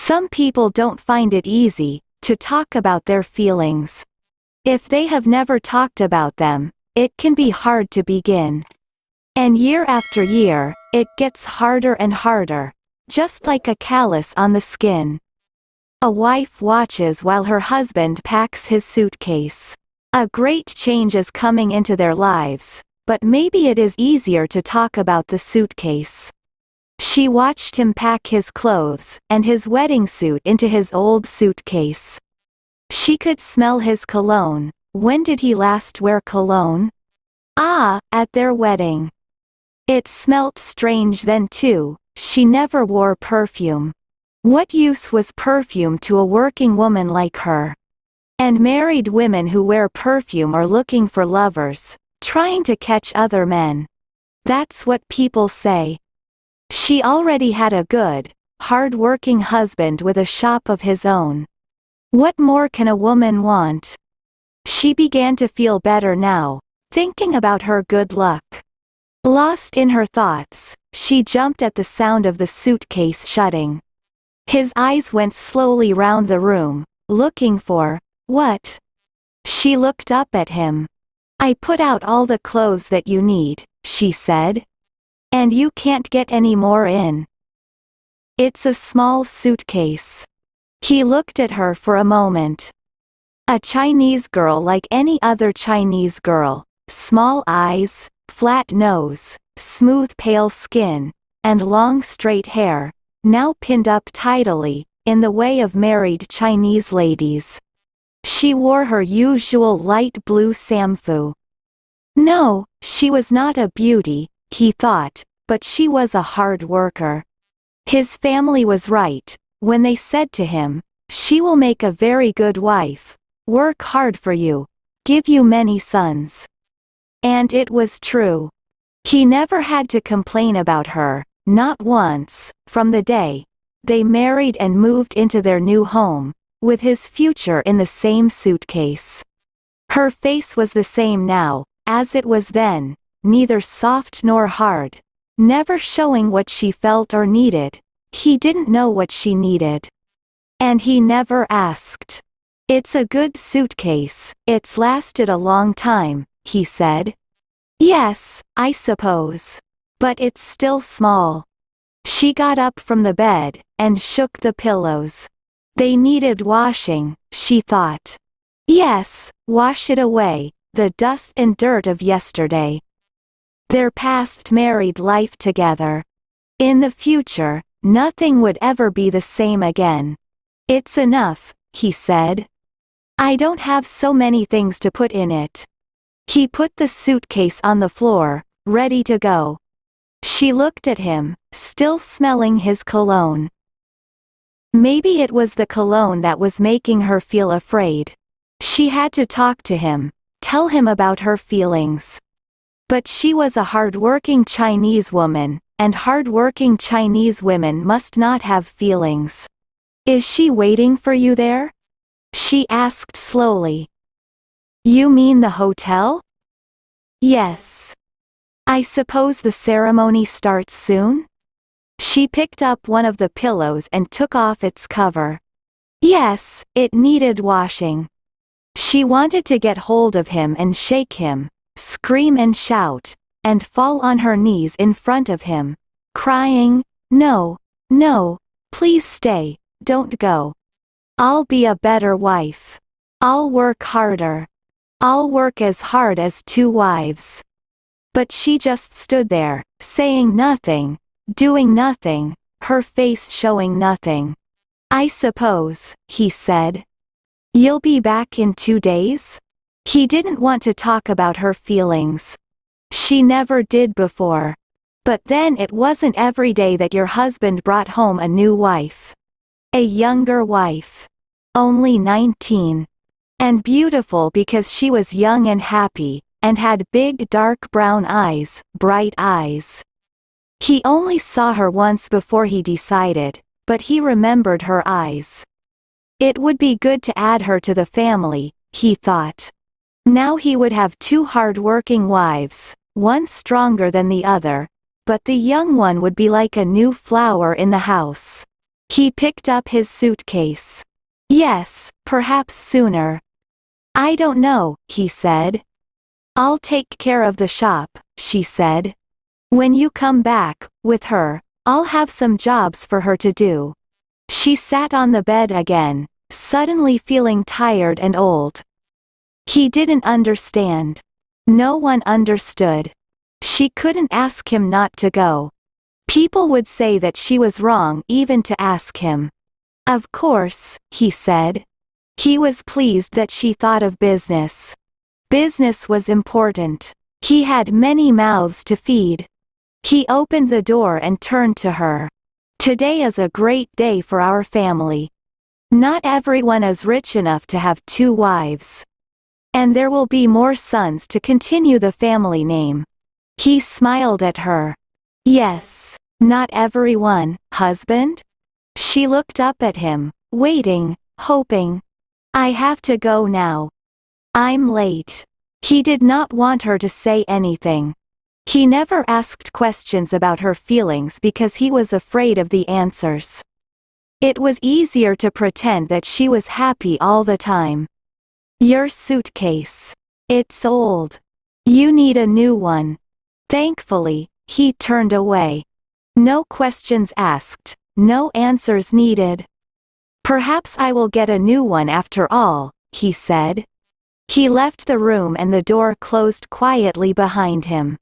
Some people don't find it easy to talk about their feelings. If they have never talked about them, it can be hard to begin. And year after year, it gets harder and harder, just like a callus on the skin. A wife watches while her husband packs his suitcase. A great change is coming into their lives, but maybe it is easier to talk about the suitcase. She watched him pack his clothes and his wedding suit into his old suitcase. She could smell his cologne. When did he last wear cologne? Ah, at their wedding. It smelt strange then too. She never wore perfume. What use was perfume to a working woman like her? And married women who wear perfume are looking for lovers, trying to catch other men. That's what people say. She already had a good, hard-working husband with a shop of his own. What more can a woman want? She began to feel better now, thinking about her good luck. Lost in her thoughts, she jumped at the sound of the suitcase shutting. His eyes went slowly round the room, looking for, what? She looked up at him. I put out all the clothes that you need, she said. And you can't get any more in. It's a small suitcase. He looked at her for a moment. A Chinese girl like any other Chinese girl, small eyes, flat nose, smooth pale skin, and long straight hair, now pinned up tidily, in the way of married Chinese ladies. She wore her usual light blue samfu. No, she was not a beauty, he thought, but she was a hard worker. His family was right when they said to him, "She will make a very good wife, work hard for you, give you many sons." And it was true. He never had to complain about her, not once, from the day they married and moved into their new home, with his future in the same suitcase. Her face was the same now, as it was then, neither soft nor hard, never showing what she felt or needed. He didn't know what she needed. And he never asked. It's a good suitcase, it's lasted a long time, he said. Yes, I suppose. But it's still small. She got up from the bed, and shook the pillows. They needed washing, she thought. Yes, wash it away, the dust and dirt of yesterday. Their past married life together. In the future, nothing would ever be the same again. It's enough, he said. I don't have so many things to put in it. He put the suitcase on the floor, ready to go. She looked at him, still smelling his cologne. Maybe it was the cologne that was making her feel afraid. She had to talk to him, tell him about her feelings. But she was a hard-working Chinese woman, and hard-working Chinese women must not have feelings. Is she waiting for you there? She asked slowly. You mean the hotel? Yes. I suppose the ceremony starts soon? She picked up one of the pillows and took off its cover. Yes, it needed washing. She wanted to get hold of him and shake him, scream and shout, and fall on her knees in front of him, crying, "No, no, please stay, don't go. I'll be a better wife. I'll work harder. I'll work as hard as 2 wives." But she just stood there, saying nothing, doing nothing, her face showing nothing. I suppose, he said. You'll be back in 2 days? He didn't want to talk about her feelings. She never did before. But then it wasn't every day that your husband brought home a new wife. A younger wife. Only 19. And beautiful because she was young and happy, and had big dark brown eyes, bright eyes. He only saw her once before he decided, but he remembered her eyes. It would be good to add her to the family, he thought. Now he would have 2 hard-working wives, one stronger than the other, but the young one would be like a new flower in the house. He picked up his suitcase. Yes, perhaps sooner. I don't know, he said. I'll take care of the shop, she said. When you come back, with her, I'll have some jobs for her to do. She sat on the bed again, suddenly feeling tired and old. He didn't understand. No one understood. She couldn't ask him not to go. People would say that she was wrong even to ask him. Of course, he said. He was pleased that she thought of business. Business was important. He had many mouths to feed. He opened the door and turned to her. Today is a great day for our family. Not everyone is rich enough to have 2 wives. And there will be more sons to continue the family name. He smiled at her. Yes, not everyone, husband? She looked up at him, waiting, hoping. I have to go now. I'm late. He did not want her to say anything. He never asked questions about her feelings because he was afraid of the answers. It was easier to pretend that she was happy all the time. Your suitcase. It's old. You need a new one. Thankfully, he turned away. No questions asked, no answers needed. Perhaps I will get a new one after all, he said. He left the room and the door closed quietly behind him.